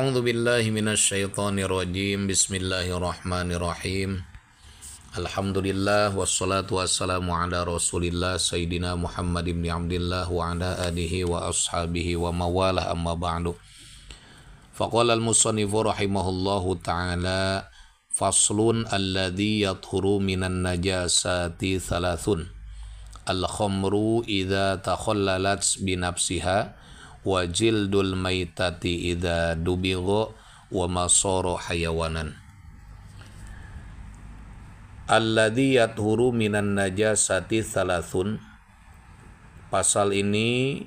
A'udzu billahi minasyaitonir rajim. Bismillahirrahmanirrahim. Alhamdulillah wassalatu wassalamu ala Rasulillah Sayyidina Muhammad ibn Abdullah wa ala alihi wa ashabihi wa mawalah, amma ba'du. Faqala al-musannifu rahimahullahu ta'ala, faslun alladhi yathuru minan najasati thalathun. Al-khamru idza takhallalat binafsiha wa jildul maitati idza dubigha wa masara hayawanan. Alladzi yathuru minan najasati thalathun. Pasal ini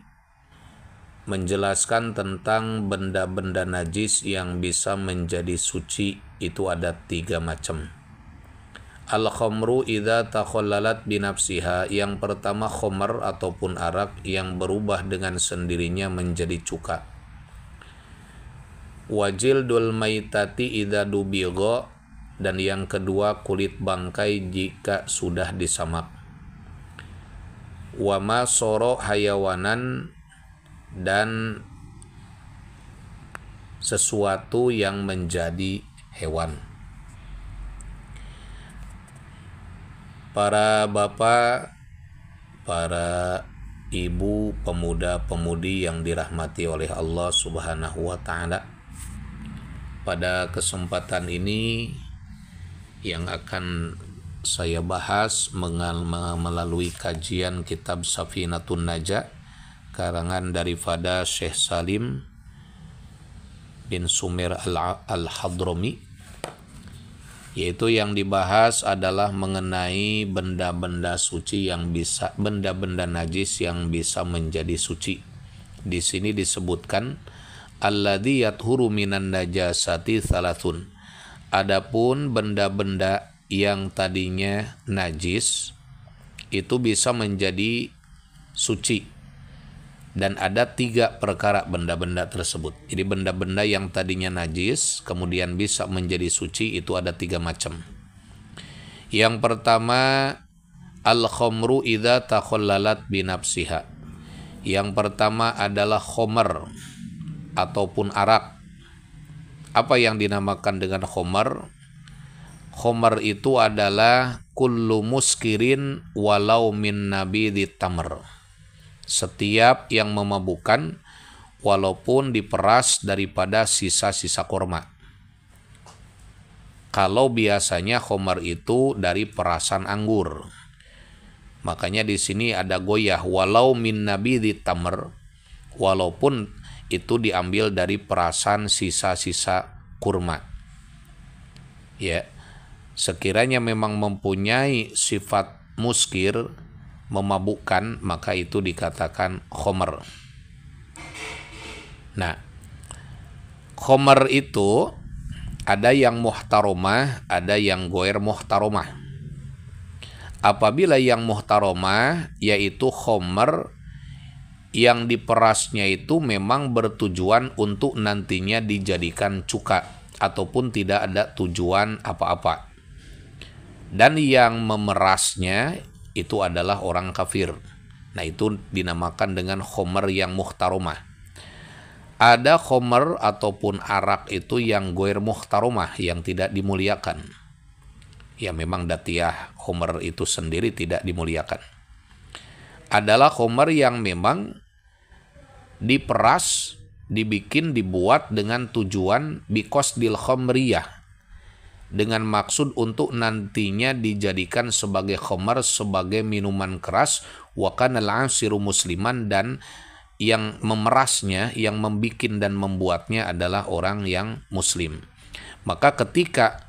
menjelaskan tentang benda-benda najis yang bisa menjadi suci. Itu ada 3 macam. Al-khamru idza takhallalat binafsiha. Yang pertama khamr ataupun arak yang berubah dengan sendirinya menjadi cuka. Wajildul maitati idza dubigha. Dan yang kedua kulit bangkai jika sudah disamak. Wa ma soro hayawanan, dan sesuatu yang menjadi hewan. Para bapak, para ibu, pemuda-pemudi yang dirahmati oleh Allah Subhanahu wa ta'ala, pada kesempatan ini yang akan saya bahas melalui kajian kitab Safinatun Najah karangan daripada Syekh Salim bin Sumir al-Hadrami, yaitu yang dibahas adalah mengenai benda-benda suci yang bisa, benda-benda najis yang bisa menjadi suci. Di sini disebutkan alladzi yathuru minan najasati thalathun. Adapun benda-benda yang tadinya najis itu bisa menjadi suci. Dan ada 3 perkara benda-benda tersebut. Jadi benda-benda yang tadinya najis kemudian bisa menjadi suci itu ada 3 macam. Yang pertama al-khamru idza takhallalat binafsiha. Yang pertama adalah khamr ataupun arak. Apa yang dinamakan dengan khamr? Khamr itu adalah kullu muskirin walau min nabidit tamr. Setiap yang memabukkan walaupun diperas daripada sisa-sisa kurma. Kalau biasanya khamr itu dari perasan anggur. Makanya di sini ada goyah walau min nabidit tamr, walaupun itu diambil dari perasan sisa-sisa kurma. Ya, sekiranya memang mempunyai sifat muskir, memabukkan, maka itu dikatakan khamr. Nah, khamr itu ada yang muhtaromah, ada yang goer muhtaromah. Apabila yang muhtaromah yaitu khamr yang diperasnya itu memang bertujuan untuk nantinya dijadikan cuka ataupun tidak ada tujuan apa-apa. Dan yang memerasnya itu adalah orang kafir. Nah, itu dinamakan dengan khamr yang muhtaromah. Ada khamr ataupun arak itu yang goir muhtaromah, yang tidak dimuliakan. Ya, memang datiah khamr itu sendiri tidak dimuliakan. Adalah khamr yang memang diperas, dibuat dengan tujuan biqasdil khamriyah, dengan maksud untuk nantinya dijadikan sebagai khamr, sebagai minuman keras. Wa kana al-asiru musliman, dan yang memerasnya, yang membikin dan membuatnya adalah orang yang muslim. Maka ketika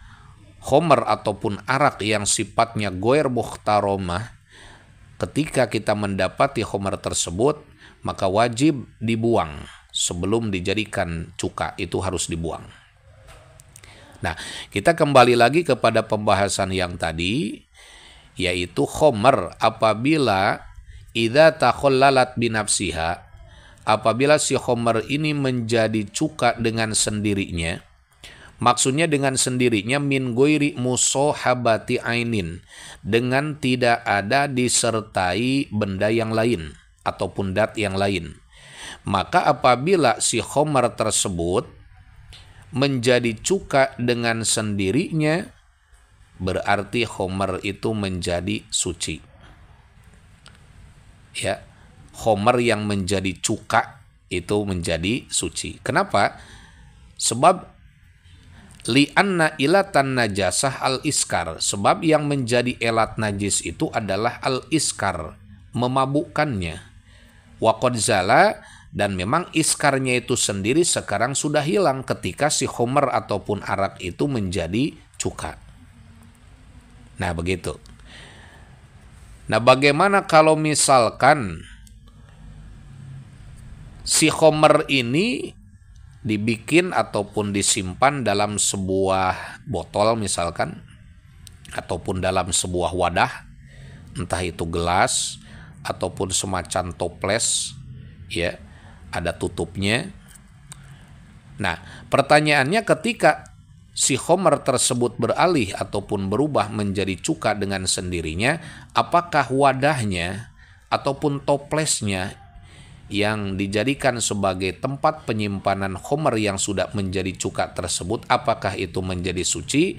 khamr ataupun arak yang sifatnya goir muhtaromah, ketika kita mendapati khamr tersebut, maka wajib dibuang sebelum dijadikan cuka, itu harus dibuang. Nah, kita kembali lagi kepada pembahasan yang tadi, yaitu khamr apabila idza takhallalat binafsiha, apabila si khamr ini menjadi cuka dengan sendirinya. Maksudnya dengan sendirinya min ghairi musahabati ainin, dengan tidak ada disertai benda yang lain ataupun dat yang lain. Maka apabila si khamr tersebut menjadi cuka dengan sendirinya, berarti khomer itu menjadi suci. Ya, khomer yang menjadi cuka itu menjadi suci. Kenapa? Sebab li'anna ilatan najasah al-iskar. Sebab yang menjadi elat najis itu adalah al-iskar, memabukkannya. Wa qad zala, dan memang iskarnya itu sendiri sekarang sudah hilang ketika si khomer ataupun arak itu menjadi cuka. Nah, begitu. Nah, bagaimana kalau misalkan si khomer ini dibikin ataupun disimpan dalam sebuah botol misalkan, ataupun dalam sebuah wadah, entah itu gelas ataupun semacam toples, ya, ada tutupnya. Nah, pertanyaannya ketika si khomer tersebut beralih ataupun berubah menjadi cuka dengan sendirinya, apakah wadahnya ataupun toplesnya yang dijadikan sebagai tempat penyimpanan khomer yang sudah menjadi cuka tersebut, apakah itu menjadi suci?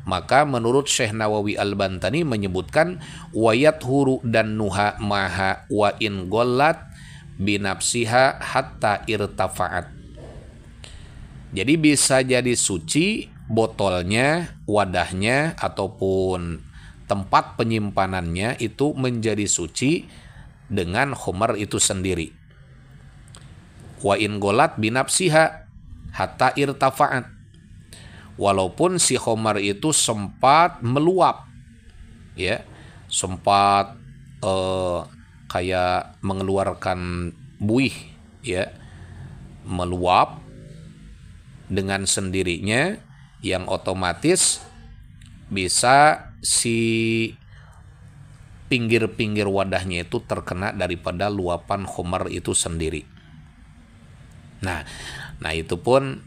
Maka menurut Syekh Nawawi Al-Bantani menyebutkan wayat huru dan nuha maha wa in gollat binapsiha hatta irtafa'at. Jadi bisa jadi suci botolnya, wadahnya, ataupun tempat penyimpanannya itu menjadi suci dengan khomer itu sendiri. Wa in golat binapsiha hatta irtafa'at. Walaupun si khomer itu sempat meluap, ya, sempat kayak mengeluarkan buih, ya, meluap dengan sendirinya, yang otomatis bisa si pinggir-pinggir wadahnya itu terkena daripada luapan khomer itu sendiri. Nah, itu pun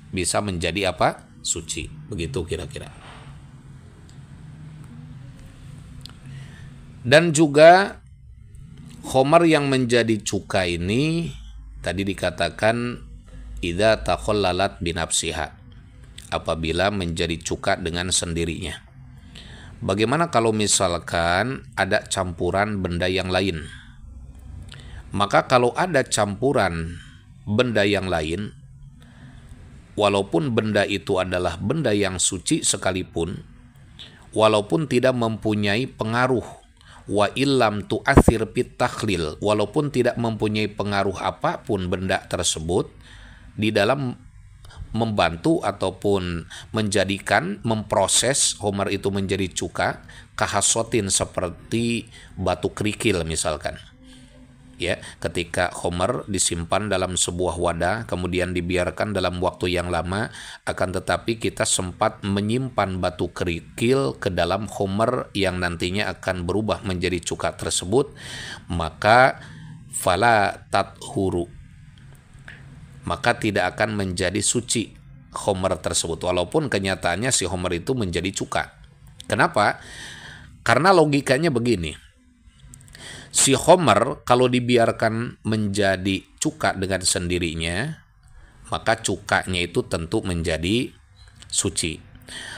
bisa menjadi apa? Suci. Begitu kira-kira. Dan juga khomer yang menjadi cuka ini tadi dikatakan idza takhallalat binafsiha, apabila menjadi cuka dengan sendirinya. Bagaimana kalau misalkan ada campuran benda yang lain? Maka kalau ada campuran benda yang lain, walaupun benda itu adalah benda yang suci sekalipun, walaupun tidak mempunyai pengaruh, wa illam tu'athir fit takhlil, walaupun tidak mempunyai pengaruh apapun benda tersebut di dalam membantu ataupun menjadikan, memproses khomer itu menjadi cuka, kahasotin seperti batu kerikil misalkan. Ya, ketika khomer disimpan dalam sebuah wadah kemudian dibiarkan dalam waktu yang lama, akan tetapi kita sempat menyimpan batu kerikil ke dalam khomer yang nantinya akan berubah menjadi cuka tersebut, maka fala tathuru, maka tidak akan menjadi suci khomer tersebut, walaupun kenyataannya si khomer itu menjadi cuka. Kenapa? Karena logikanya begini, si khomer kalau dibiarkan menjadi cuka dengan sendirinya, maka cukanya itu tentu menjadi suci.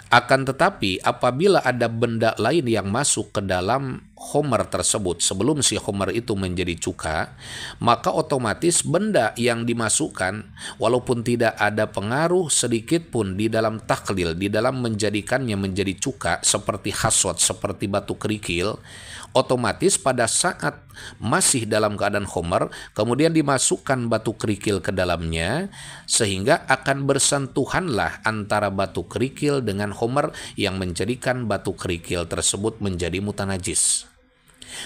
Akan tetapi apabila ada benda lain yang masuk ke dalam khomer tersebut sebelum si khomer itu menjadi cuka, maka otomatis benda yang dimasukkan walaupun tidak ada pengaruh sedikit pun di dalam taklil, di dalam menjadikannya menjadi cuka seperti haswat, seperti batu kerikil, otomatis pada saat masih dalam keadaan khomer kemudian dimasukkan batu kerikil ke dalamnya, sehingga akan bersentuhanlah antara batu kerikil dengan khomer yang menjadikan batu kerikil tersebut menjadi mutanajis.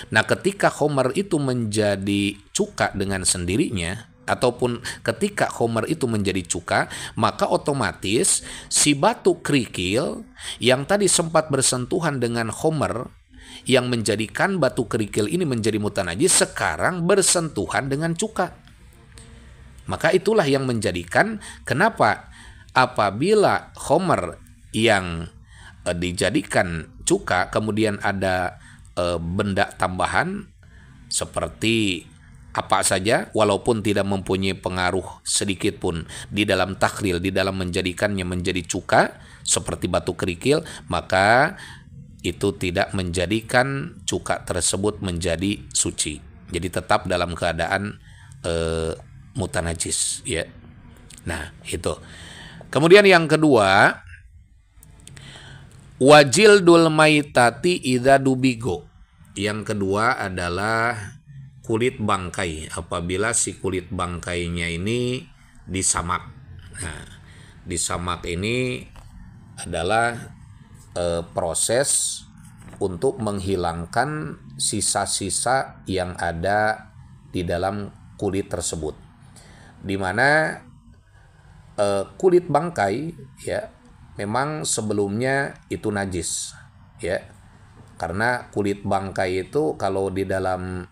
Nah, ketika khomer itu menjadi cuka dengan sendirinya, ataupun ketika khomer itu menjadi cuka, maka otomatis si batu kerikil yang tadi sempat bersentuhan dengan khomer yang menjadikan batu kerikil ini menjadi mutanajis sekarang bersentuhan dengan cuka. Maka itulah yang menjadikan kenapa apabila khomer yang dijadikan cuka kemudian ada benda tambahan seperti apa saja walaupun tidak mempunyai pengaruh sedikit pun di dalam takhlil, di dalam menjadikannya menjadi cuka seperti batu kerikil, maka itu tidak menjadikan cuka tersebut menjadi suci. Jadi tetap dalam keadaan mutanajis ya. Nah, itu. Kemudian yang kedua, wajildul maitati idza dubigo. Yang kedua adalah kulit bangkai apabila si kulit bangkainya ini disamak. Nah, disamak ini adalah proses untuk menghilangkan sisa-sisa yang ada di dalam kulit tersebut. Di mana kulit bangkai ya memang sebelumnya itu najis ya. Karena kulit bangkai itu kalau di dalam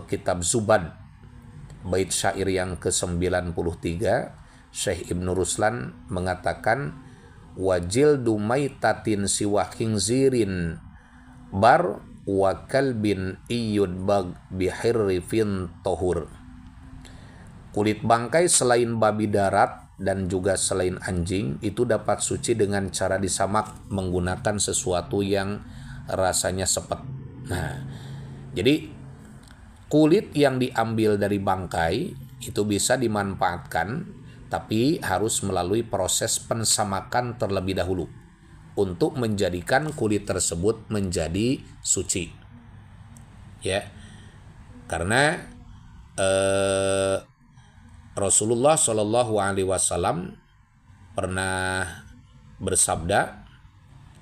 kitab Zubad bait syair yang ke-93 Syekh Ibnu Ruslan mengatakan wajil dumaitatin siwa khinzirin bar wa kalbin iyud bag bihirrifin tohur. Kulit bangkai selain babi darat dan juga selain anjing itu dapat suci dengan cara disamak menggunakan sesuatu yang rasanya sepet. Nah, jadi kulit yang diambil dari bangkai itu bisa dimanfaatkan, tapi harus melalui proses pensamakan terlebih dahulu untuk menjadikan kulit tersebut menjadi suci. Ya, karena Rasulullah Shallallahu Alaihi Wasallam pernah bersabda,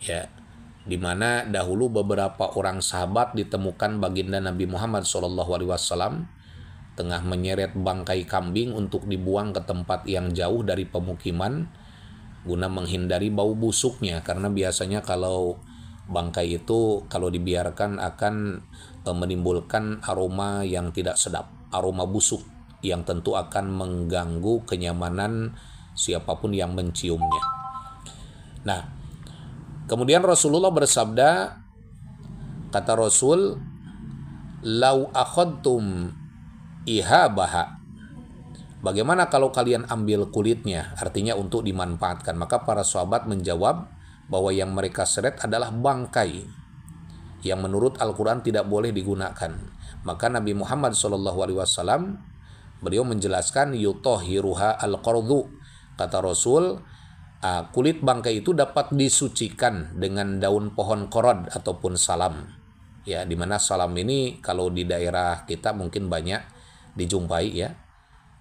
ya, di mana dahulu beberapa orang sahabat ditemukan baginda Nabi Muhammad SAW tengah menyeret bangkai kambing untuk dibuang ke tempat yang jauh dari pemukiman guna menghindari bau busuknya, karena biasanya kalau bangkai itu kalau dibiarkan akan menimbulkan aroma yang tidak sedap, aroma busuk yang tentu akan mengganggu kenyamanan siapapun yang menciumnya. Nah, kemudian Rasulullah bersabda, kata Rasul, lau akhadtum ihabaha. Bagaimana kalau kalian ambil kulitnya, artinya untuk dimanfaatkan? Maka para sahabat menjawab bahwa yang mereka seret adalah bangkai yang menurut Al-Quran tidak boleh digunakan. Maka Nabi Muhammad SAW beliau menjelaskan yutohiruha al-qardu. Kata Rasul, kulit bangkai itu dapat disucikan dengan daun pohon korod ataupun salam. Ya, dimana salam ini kalau di daerah kita mungkin banyak dijumpai ya.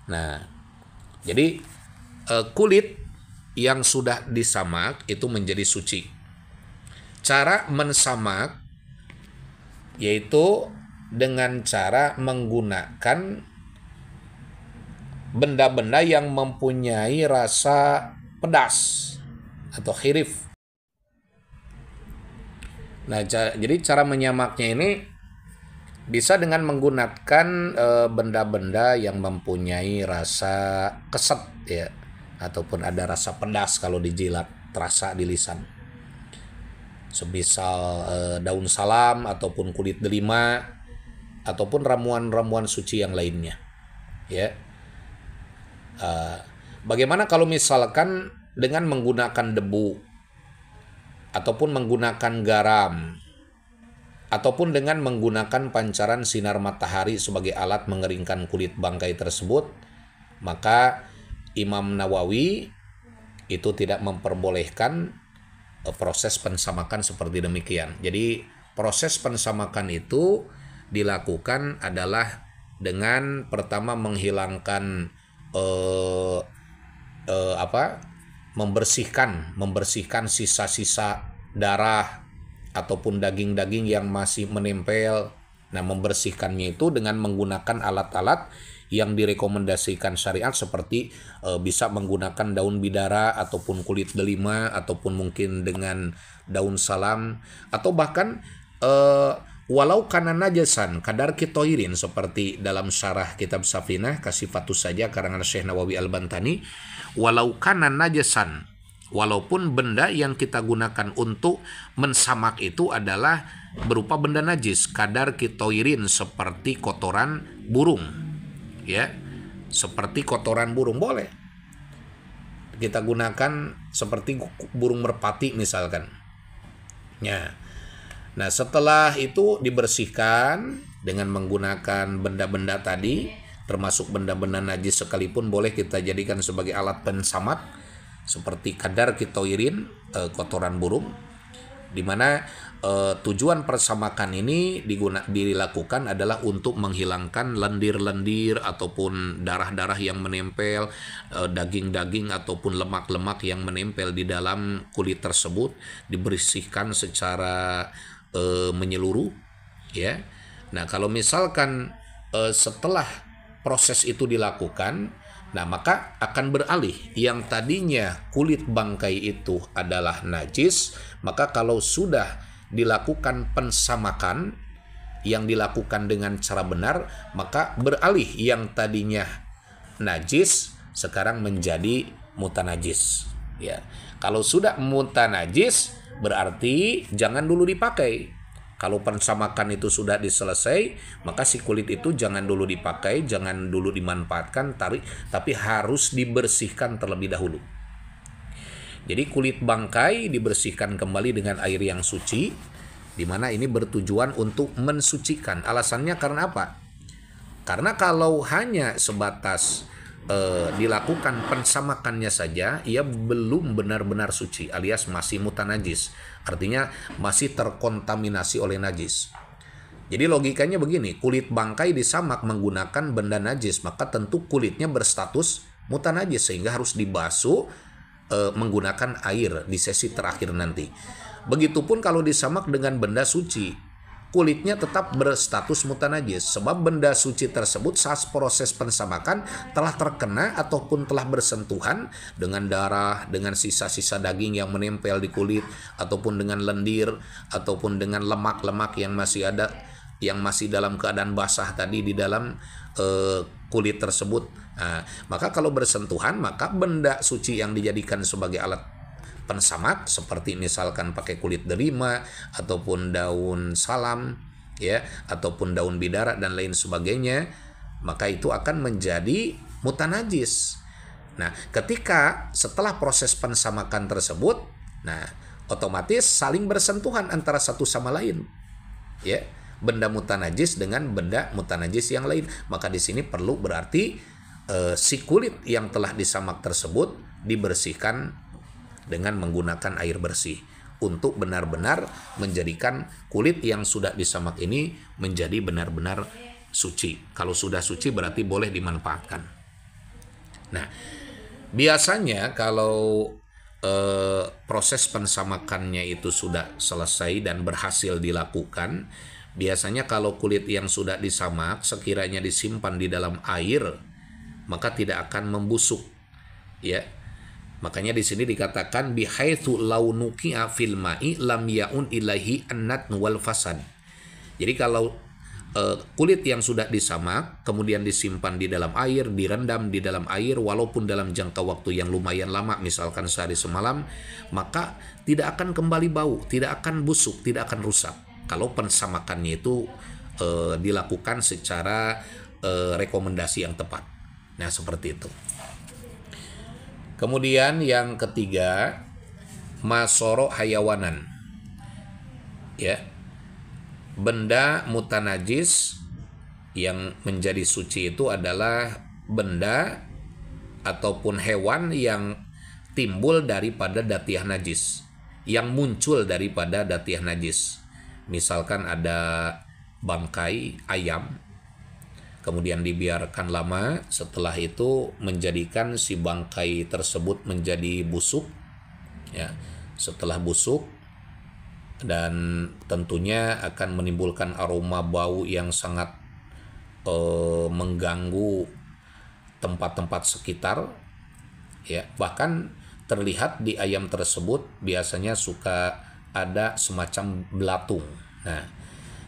Nah, jadi kulit yang sudah disamak itu menjadi suci. Cara mensamak yaitu dengan cara menggunakan benda-benda yang mempunyai rasa pedas atau khirif. Nah, jadi cara menyamaknya ini bisa dengan menggunakan benda-benda yang mempunyai rasa keset ya, ataupun ada rasa pedas kalau dijilat, terasa di lisan. Semisal daun salam ataupun kulit delima ataupun ramuan-ramuan suci yang lainnya. Ya. Bagaimana kalau misalkan dengan menggunakan debu ataupun menggunakan garam ataupun dengan menggunakan pancaran sinar matahari sebagai alat mengeringkan kulit bangkai tersebut, maka Imam Nawawi itu tidak memperbolehkan proses pensamakan seperti demikian. Jadi proses pensamakan itu dilakukan adalah dengan pertama menghilangkan membersihkan sisa-sisa darah ataupun daging-daging yang masih menempel. Nah, membersihkannya itu dengan menggunakan alat-alat yang direkomendasikan syariat seperti bisa menggunakan daun bidara ataupun kulit delima ataupun mungkin dengan daun salam atau bahkan walau kana najasan kadar kitoirin seperti dalam syarah kitab Safinah Kasifatus Saja karangan Syekh Nawawi Al-Bantani, walau kana najasan, walaupun benda yang kita gunakan untuk mensamak itu adalah berupa benda najis, kadar kitoirin seperti kotoran burung, ya, seperti kotoran burung boleh kita gunakan seperti burung merpati misalkan. Ya. Nah, setelah itu dibersihkan dengan menggunakan benda-benda tadi, termasuk benda-benda najis sekalipun boleh kita jadikan sebagai alat pensamak seperti kadar kitoirin, kotoran burung, di mana tujuan persamakan ini dilakukan adalah untuk menghilangkan lendir-lendir ataupun darah-darah yang menempel, daging-daging ataupun lemak-lemak yang menempel di dalam kulit tersebut, dibersihkan secara menyeluruh, ya. Nah, kalau misalkan setelah proses itu dilakukan, nah maka akan beralih yang tadinya kulit bangkai itu adalah najis, maka kalau sudah dilakukan pensamakan yang dilakukan dengan cara benar, maka beralih yang tadinya najis sekarang menjadi mutanajis, ya. Kalau sudah mutanajis berarti jangan dulu dipakai. Kalau pensamakan itu sudah diselesai, maka si kulit itu jangan dulu dipakai, jangan dulu dimanfaatkan, tapi harus dibersihkan terlebih dahulu. Jadi kulit bangkai dibersihkan kembali dengan air yang suci, di mana ini bertujuan untuk mensucikan. Alasannya karena apa? Karena kalau hanya sebatas dilakukan pensamakannya saja, ia belum benar-benar suci, alias masih mutanajis. Artinya masih terkontaminasi oleh najis. Jadi logikanya begini, kulit bangkai disamak menggunakan benda najis, maka tentu kulitnya berstatus mutanajis sehingga harus dibasuh menggunakan air di sesi terakhir nanti. Begitupun kalau disamak dengan benda suci, kulitnya tetap berstatus mutanajis sebab benda suci tersebut saat proses pensamakan telah terkena ataupun telah bersentuhan dengan darah, dengan sisa-sisa daging yang menempel di kulit, ataupun dengan lendir, ataupun dengan lemak-lemak yang masih ada, yang masih dalam keadaan basah tadi di dalam kulit tersebut. Nah, maka kalau bersentuhan, maka benda suci yang dijadikan sebagai alat pensamak seperti misalkan pakai kulit derima ataupun daun salam, ya, ataupun daun bidara dan lain sebagainya, maka itu akan menjadi mutanajis. Nah, ketika setelah proses pensamakan tersebut, nah otomatis saling bersentuhan antara satu sama lain, ya, benda mutanajis dengan benda mutanajis yang lain. Maka di sini perlu berarti si kulit yang telah disamak tersebut dibersihkan dengan menggunakan air bersih untuk benar-benar menjadikan kulit yang sudah disamak ini menjadi benar-benar suci. Kalau sudah suci berarti boleh dimanfaatkan. Nah, biasanya kalau proses pensamakannya itu sudah selesai dan berhasil dilakukan, biasanya kalau kulit yang sudah disamak sekiranya disimpan di dalam air, maka tidak akan membusuk, ya. Makanya di sini dikatakan bihaitsu launuqi'a fil ma'i lam yaun ilahi annat wal fasad. Jadi kalau kulit yang sudah disamak kemudian disimpan di dalam air, direndam di dalam air walaupun dalam jangka waktu yang lumayan lama, misalkan sehari semalam, maka tidak akan kembali bau, tidak akan busuk, tidak akan rusak. Kalau pensamakannya itu dilakukan secara rekomendasi yang tepat. Nah, seperti itu. Kemudian yang ketiga, masoro hayawanan, ya, benda mutanajis yang menjadi suci itu adalah benda ataupun hewan yang timbul daripada datiah najis, yang muncul daripada datiah najis. Misalkan ada bangkai ayam, kemudian dibiarkan lama, setelah itu menjadikan si bangkai tersebut menjadi busuk, ya. Setelah busuk dan tentunya akan menimbulkan aroma bau yang sangat mengganggu tempat-tempat sekitar, ya. Bahkan terlihat di ayam tersebut biasanya suka ada semacam belatung. Nah,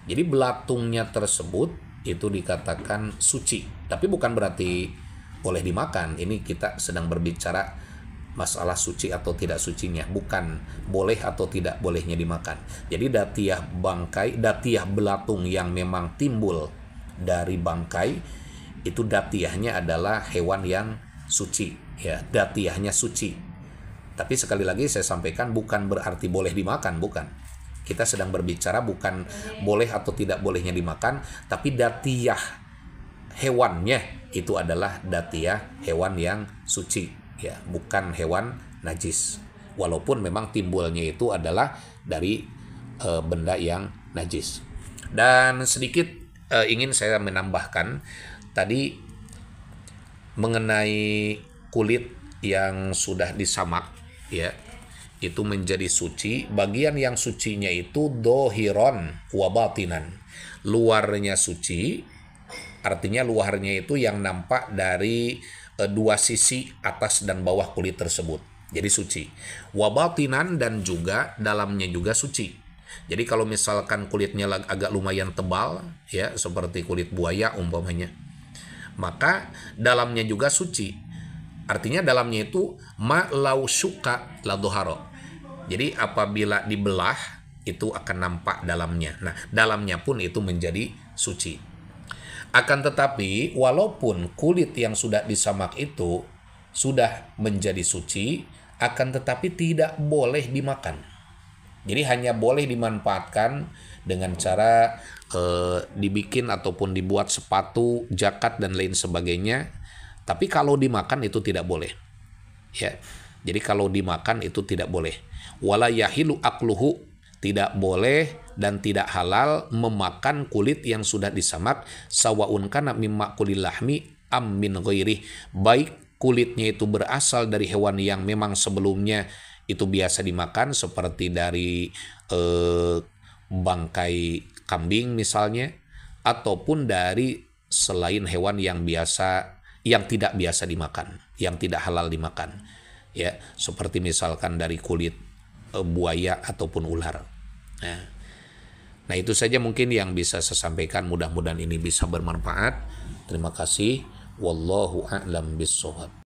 jadi belatungnya tersebut itu dikatakan suci, tapi bukan berarti boleh dimakan. Ini kita sedang berbicara masalah suci atau tidak sucinya, bukan boleh atau tidak bolehnya dimakan. Jadi datiah bangkai, datiah belatung yang memang timbul dari bangkai itu datiahnya adalah hewan yang suci, ya, datiahnya suci. Tapi sekali lagi saya sampaikan bukan berarti boleh dimakan, bukan. Kita sedang berbicara bukan boleh atau tidak bolehnya dimakan, tapi datiah hewannya itu adalah datiah hewan yang suci, ya, bukan hewan najis. Walaupun memang timbulnya itu adalah dari benda yang najis. Dan sedikit ingin saya menambahkan tadi mengenai kulit yang sudah disamak, ya, itu menjadi suci. Bagian yang sucinya itu dohiron wabatinan, luarnya suci, artinya luarnya itu yang nampak dari dua sisi atas dan bawah kulit tersebut, jadi suci. Wabatinan, dan juga dalamnya juga suci. Jadi kalau misalkan kulitnya agak lumayan tebal, ya, seperti kulit buaya umpamanya, maka dalamnya juga suci. Artinya dalamnya itu ma'lau syuka la dhuhara. Jadi apabila dibelah itu akan nampak dalamnya. Nah, dalamnya pun itu menjadi suci. Akan tetapi walaupun kulit yang sudah disamak itu sudah menjadi suci, akan tetapi tidak boleh dimakan. Jadi hanya boleh dimanfaatkan dengan cara dibikin ataupun dibuat sepatu, jaket dan lain sebagainya. Tapi kalau dimakan itu tidak boleh. Ya. Jadi kalau dimakan itu tidak boleh. Wala yahilu akluhu, tidak boleh dan tidak halal memakan kulit yang sudah disamak, sawaun kana mimma kulil lahmi am min ghairi. Baik kulitnya itu berasal dari hewan yang memang sebelumnya itu biasa dimakan, seperti dari bangkai kambing misalnya, ataupun dari selain hewan yang tidak biasa dimakan, yang tidak halal dimakan, ya, seperti misalkan dari kulit buaya ataupun ular. Nah, itu saja mungkin yang bisa saya sampaikan, mudah-mudahan ini bisa bermanfaat. Terima kasih. Wallahu a'lam bishshawab.